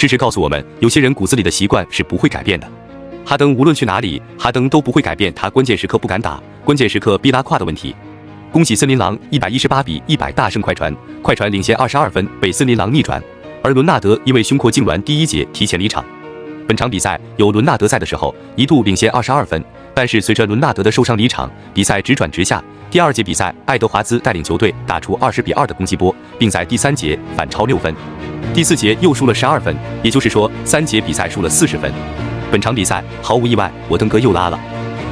事实告诉我们，有些人骨子里的习惯是不会改变的。哈登无论去哪里，哈登都不会改变他关键时刻不敢打、关键时刻必拉胯的问题。恭喜森林狼118-100大胜快船，快船领先22分被森林狼逆转，而伦纳德因为胸廓痉挛第一节提前离场。本场比赛有伦纳德在的时候，一度领先22分，但是随着伦纳德的受伤离场，比赛直转直下。第二节比赛，爱德华兹带领球队打出20-2的攻击波，并在第三节反超6分。第四节又输了12分，也就是说3节比赛输了40分。本场比赛毫无意外，我登哥又拉了。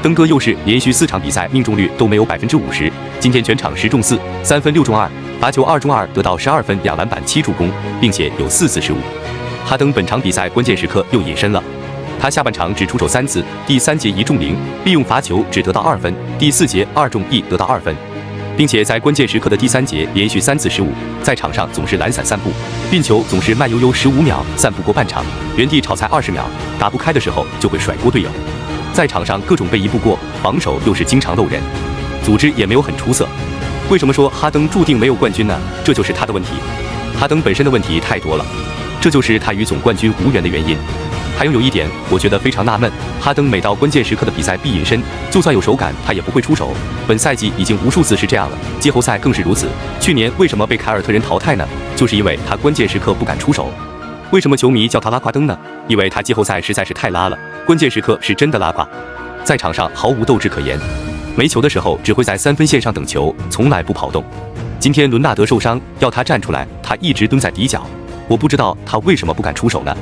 登哥又是连续4场比赛命中率都没有50%，今天全场10中4，三分6中2，罚球2中2，得到12分2篮板7助攻，并且有4次失误。哈登本场比赛关键时刻又隐身了，他下半场只出手3次，第3节1中0，利用罚球只得到2分，第4节2中1得到2分，并且在关键时刻的第3节连续3次失误，在场上总是懒散散步，运球总是慢悠悠15秒散不过半场，原地炒菜20秒，打不开的时候就会甩锅队友，在场上各种被一步过，防守又是经常漏人，组织也没有很出色。为什么说哈登注定没有冠军呢？这就是他的问题。哈登本身的问题太多了，这就是他与总冠军无缘的原因。还有一点，我觉得非常纳闷，哈登每到关键时刻的比赛必隐身，就算有手感，他也不会出手。本赛季已经无数次是这样了，季后赛更是如此。去年为什么被凯尔特人淘汰呢？就是因为他关键时刻不敢出手。为什么球迷叫他拉胯登呢？因为他季后赛实在是太拉了，关键时刻是真的拉胯，在场上毫无斗志可言，没球的时候只会在3分线上等球，从来不跑动。今天伦纳德受伤，要他站出来，他一直蹲在底角，我不知道他为什么不敢出手呢？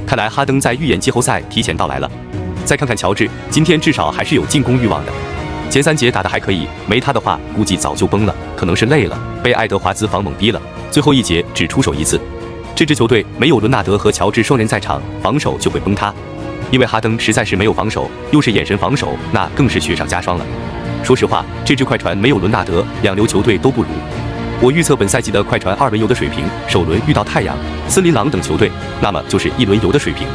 看来哈登在预演季后赛提前到来了。再看看乔治，今天至少还是有进攻欲望的。前3节打得还可以，没他的话估计早就崩了，可能是累了，被爱德华兹防懵逼了。最后1节只出手1次。这支球队没有伦纳德和乔治双人在场，防守就会崩塌。因为哈登实在是没有防守，又是眼神防守，那更是雪上加霜了。说实话，这支快船没有伦纳德，2流球队都不如。我预测本赛季的快船2轮游的水平，首轮遇到太阳、森林狼等球队，那么就是1轮游的水平。